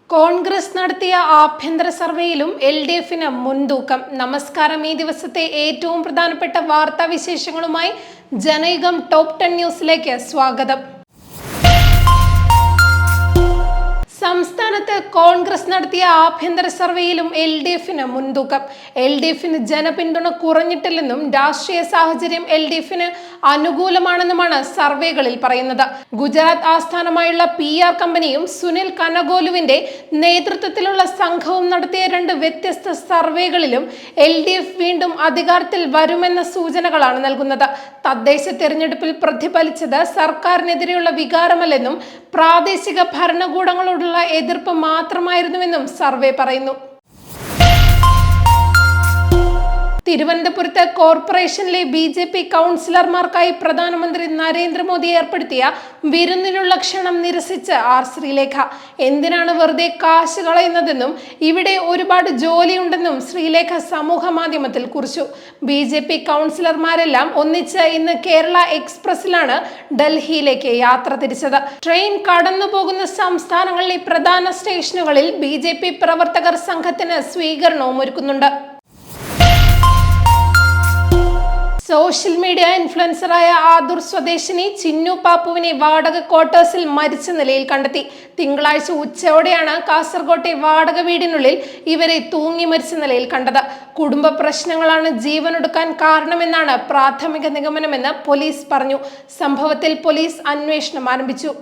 കോൺഗ്രസ് നടത്തിയ ആഭ്യന്തര സർവേയിലും LDFന് മുൻതൂക്കം. നമസ്കാരം. ഈ ദിവസത്തെ ഏറ്റവും പ്രധാനപ്പെട്ട വാർത്താ വിശേഷങ്ങളുമായി ജനയുഗം ടോപ്പ് 10 ന്യൂസിലേക്ക് സ്വാഗതം. സംസ്ഥാനത്ത് കോൺഗ്രസ് നടത്തിയ ആഭ്യന്തര സർവേയിലും LDFന് മുൻതൂക്കം. LDFന് ജനപിന്തുണ കുറഞ്ഞിട്ടില്ലെന്നും രാഷ്ട്രീയ സാഹചര്യം LDFന് അനുകൂലമാണെന്നുമാണ് സർവേകളിൽ പറയുന്നത്. ഗുജറാത്ത് ആസ്ഥാനമായുള്ള PR കമ്പനിയും സുനിൽ കനഗോലുവിന്റെ നേതൃത്വത്തിലുള്ള സംഘവും നടത്തിയ 2 വ്യത്യസ്ത സർവേകളിലും LDF വീണ്ടും അധികാരത്തിൽ വരുമെന്ന സൂചനകളാണ് നൽകുന്നത്. തദ്ദേശ തെരഞ്ഞെടുപ്പിൽ പ്രതിഫലിച്ചത് സർക്കാരിനെതിരെയുള്ള വികാരമല്ലെന്നും പ്രാദേശിക ഭരണകൂടങ്ങളോടുള്ള എതിർപ്പ് മാത്രമായിരുന്നുവെന്നും സർവേ പറയുന്നു. തിരുവനന്തപുരത്ത് കോർപ്പറേഷനിലെ BJP കൗൺസിലർമാർക്കായി പ്രധാനമന്ത്രി നരേന്ദ്രമോദി ഏർപ്പെടുത്തിയ വിരുന്നിനുള്ള ക്ഷണം നിരസിച്ച് R ശ്രീലേഖ. എന്തിനാണ് വെറുതെ കാശ് കളയുന്നതെന്നും ഇവിടെ ഒരുപാട് ജോലിയുണ്ടെന്നും ശ്രീലേഖ സമൂഹ മാധ്യമത്തിൽ കുറിച്ചു. BJP കൗൺസിലർമാരെല്ലാം ഒന്നിച്ച് ഇന്ന് കേരള എക്സ്പ്രസിലാണ് ഡൽഹിയിലേക്ക് യാത്ര തിരിച്ചത്. ട്രെയിൻ കടന്നു പോകുന്ന സംസ്ഥാനങ്ങളിലെ പ്രധാന സ്റ്റേഷനുകളിൽ BJP പ്രവർത്തകർ സംഘത്തിന് സ്വീകരണവും ഒരുക്കുന്നുണ്ട്. സോഷ്യൽ മീഡിയ ഇൻഫ്ലുവൻസറായ ആദൂർ സ്വദേശിനി ചിന്നു പാപ്പുവിനെ വാടക ക്വാർട്ടേഴ്സിൽ മരിച്ച നിലയിൽ കണ്ടെത്തി. തിങ്കളാഴ്ച ഉച്ചയോടെയാണ് കാസർകോട്ടെ വാടക വീടിനുള്ളിൽ ഇവരെ തൂങ്ങി മരിച്ച നിലയിൽ കണ്ടത്. കുടുംബ പ്രശ്നങ്ങളാണ് ജീവനൊടുക്കാൻ കാരണമെന്നാണ് പ്രാഥമിക നിഗമനമെന്ന് പോലീസ് പറഞ്ഞു. സംഭവത്തിൽ പോലീസ് അന്വേഷണം ആരംഭിച്ചു.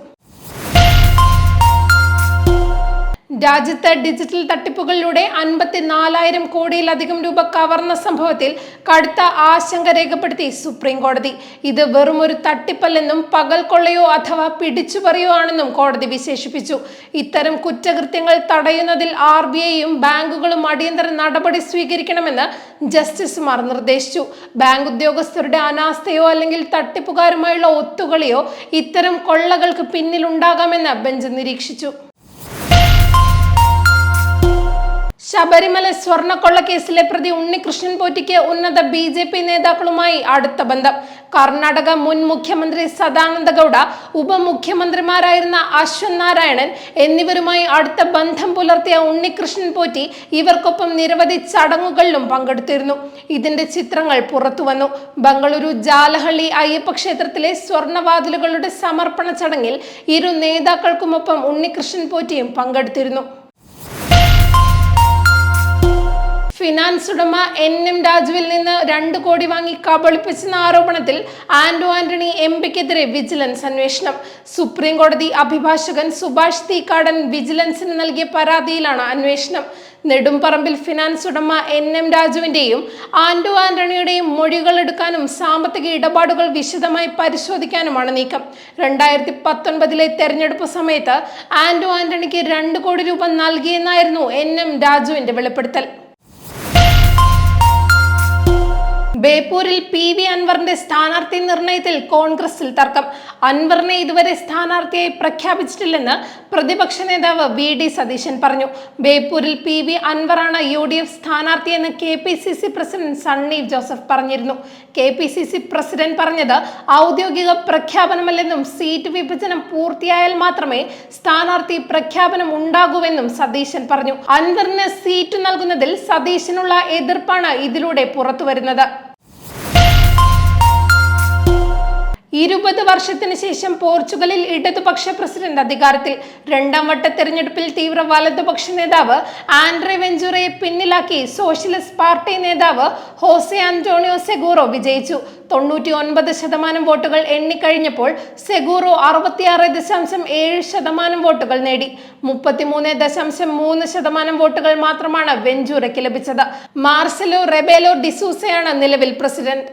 രാജ്യത്ത് ഡിജിറ്റൽ തട്ടിപ്പുകളിലൂടെ 54,000 കോടിയിലധികം രൂപ കവർന്ന സംഭവത്തിൽ കടുത്ത ആശങ്ക രേഖപ്പെടുത്തി സുപ്രീം കോടതി. ഇത് വെറും ഒരു തട്ടിപ്പല്ലെന്നും പകൽ കൊള്ളയോ അഥവാ പിടിച്ചുപറിയോ ആണെന്നും കോടതി വിശേഷിപ്പിച്ചു. ഇത്തരം കുറ്റകൃത്യങ്ങൾ തടയുന്നതിൽ RBIയും ബാങ്കുകളും അടിയന്തര നടപടി സ്വീകരിക്കണമെന്ന് ജസ്റ്റിസുമാർ നിർദ്ദേശിച്ചു. ബാങ്ക് ഉദ്യോഗസ്ഥരുടെ അനാസ്ഥയോ അല്ലെങ്കിൽ തട്ടിപ്പുകാരുമായുള്ള ഒത്തുകളിയോ ഇത്തരം കൊള്ളകൾക്ക് പിന്നിലുണ്ടാകാമെന്ന് ബെഞ്ച് നിരീക്ഷിച്ചു. ശബരിമല സ്വർണ്ണക്കൊള്ളക്കേസിലെ പ്രതി ഉണ്ണികൃഷ്ണൻ പോറ്റിക്ക് ഉന്നത BJP നേതാക്കളുമായി അടുത്ത ബന്ധം. കർണാടക മുൻ മുഖ്യമന്ത്രി സദാനന്ദ ഗൗഡ, ഉപമുഖ്യമന്ത്രിമാരായിരുന്ന അശ്വന്ത് നാരായണൻ എന്നിവരുമായി അടുത്ത ബന്ധം പുലർത്തിയ ഉണ്ണികൃഷ്ണൻ പോറ്റി ഇവർക്കൊപ്പം നിരവധി ചടങ്ങുകളിലും പങ്കെടുത്തിരുന്നു. ഇതിന്റെ ചിത്രങ്ങൾ പുറത്തുവന്നു. ബംഗളൂരു ജാലഹള്ളി അയ്യപ്പ ക്ഷേത്രത്തിലെ സ്വർണ്ണവാതിലുകളുടെ സമർപ്പണ ചടങ്ങിൽ ഇരു നേതാക്കൾക്കുമൊപ്പം ഉണ്ണികൃഷ്ണൻ പോറ്റിയും പങ്കെടുത്തിരുന്നു. ഫിനാൻസ് ഉടമ NM രാജുവിൽ നിന്ന് 2 കോടി വാങ്ങി കബളിപ്പിച്ചെന്ന ആരോപണത്തിൽ ആന്റോ ആന്റണി MPക്കെതിരെ വിജിലൻസ് അന്വേഷണം. സുപ്രീം കോടതി അഭിഭാഷകൻ സുഭാഷ് തീക്കാടൻ വിജിലൻസിന് നൽകിയ പരാതിയിലാണ് അന്വേഷണം. നെടുംപറമ്പിൽ ഫിനാൻസ് ഉടമ NM രാജുവിന്റെയും ആന്റോ ആന്റണിയുടെയും മൊഴികൾ എടുക്കാനും സാമ്പത്തിക ഇടപാടുകൾ വിശദമായി പരിശോധിക്കാനുമാണ് നീക്കം. 2019 തെരഞ്ഞെടുപ്പ് സമയത്ത് ആന്റോ ആന്റണിക്ക് 2 കോടി രൂപ നൽകിയെന്നായിരുന്നു NM രാജുവിന്റെ വെളിപ്പെടുത്തൽ. ബേപ്പൂരിൽ PV അൻവറിന്റെ സ്ഥാനാർത്ഥി നിർണയത്തിൽ കോൺഗ്രസിൽ തർക്കം. അൻവറിനെ ഇതുവരെ സ്ഥാനാർത്ഥിയായി പ്രഖ്യാപിച്ചിട്ടില്ലെന്ന് പ്രതിപക്ഷ നേതാവ് VD സതീശൻ പറഞ്ഞു. ബേപ്പൂരിൽ PV അൻവറാണ് UDF സ്ഥാനാർത്ഥിയെന്ന് KPCC president Sunny Joseph പറഞ്ഞിരുന്നു. KPCC പ്രസിഡന്റ് പറഞ്ഞത് ഔദ്യോഗിക പ്രഖ്യാപനമല്ലെന്നും സീറ്റ് വിഭജനം പൂർത്തിയായാൽ മാത്രമേ സ്ഥാനാർത്ഥി പ്രഖ്യാപനം ഉണ്ടാകൂവെന്നും സതീശൻ പറഞ്ഞു. അൻവറിന് സീറ്റ് നൽകുന്നതിൽ സതീശനുള്ള എതിർപ്പാണ് ഇതിലൂടെ പുറത്തുവരുന്നത്. 20 വർഷത്തിന് ശേഷം പോർച്ചുഗലിൽ ഇടതുപക്ഷ പ്രസിഡന്റ് അധികാരത്തിൽ. 2ാം വട്ട തെരഞ്ഞെടുപ്പിൽ തീവ്ര വലതുപക്ഷ നേതാവ് ആൻഡ്രേ വെഞ്ചുറയെ പിന്നിലാക്കി സോഷ്യലിസ്റ്റ് പാർട്ടി നേതാവ് ഹോസെ അന്റോണിയോ സെഗൂറോ വിജയിച്ചു. 99% വോട്ടുകൾ എണ്ണിക്കഴിഞ്ഞപ്പോൾ സെഗൂറോ 66.7% വോട്ടുകൾ നേടി. 33.3% വോട്ടുകൾ മാത്രമാണ് വെഞ്ചുറയ്ക്ക് ലഭിച്ചത്. മാർസെലോ റെബേലോ ഡിസൂസയാണ് നിലവിൽ പ്രസിഡന്റ്.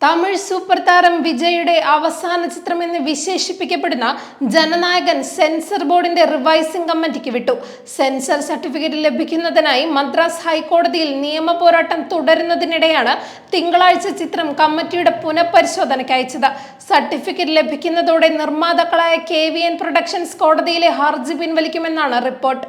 തമിഴ് സൂപ്പർ താരം വിജയുടെ അവസാന ചിത്രമെന്ന് വിശേഷിപ്പിക്കപ്പെടുന്ന ജനനായകൻ സെൻസർ ബോർഡിന്റെ റിവൈസിംഗ് കമ്മിറ്റിക്ക് വിട്ടു. സെൻസർ സർട്ടിഫിക്കറ്റ് ലഭിക്കുന്നതിനായി മദ്രാസ് ഹൈക്കോടതിയിൽ നിയമ പോരാട്ടം തുടരുന്നതിനിടെയാണ് തിങ്കളാഴ്ച ചിത്രം കമ്മിറ്റിയുടെ പുനഃപരിശോധനയ്ക്ക് അയച്ചത്. സർട്ടിഫിക്കറ്റ് ലഭിക്കുന്നതോടെ നിർമ്മാതാക്കളായ KVN പ്രൊഡക്ഷൻസ് കോടതിയിലെ ഹർജി പിൻവലിക്കുമെന്നാണ് റിപ്പോർട്ട്.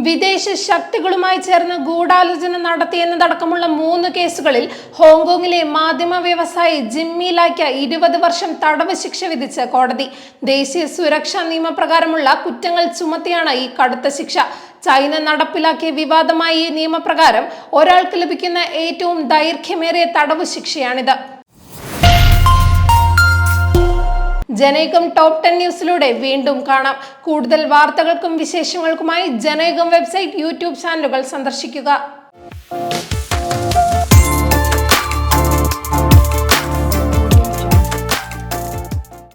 വിദേശ ശക്തികളുമായി ചേർന്ന് ഗൂഢാലോചന നടത്തിയെന്നതടക്കമുള്ള 3 കേസുകളിൽ ഹോങ്കോങ്ങിലെ മാധ്യമ വ്യവസായി ജിമ്മി ലായ്ക്ക് 20 വർഷം തടവ് ശിക്ഷ വിധിച്ച് കോടതി. ദേശീയ സുരക്ഷാ നിയമപ്രകാരമുള്ള കുറ്റങ്ങൾ ചുമത്തിയാണ് ഈ കടുത്ത ശിക്ഷ. ചൈന നടപ്പിലാക്കിയ വിവാദമായ ഈ നിയമപ്രകാരം ഒരാൾക്ക് ലഭിക്കുന്ന ഏറ്റവും ദൈർഘ്യമേറിയ തടവ് ശിക്ഷയാണിത്. ജനയുഗം ടോപ്പ് 10 ന്യൂസിലൂടെ വീണ്ടും കാണാം. കൂടുതൽ വാർത്തകൾക്കും വിശേഷങ്ങൾക്കുമായി ജനയുഗം വെബ്സൈറ്റ്, യൂട്യൂബ് ചാനലുകൾ സന്ദർശിക്കുക.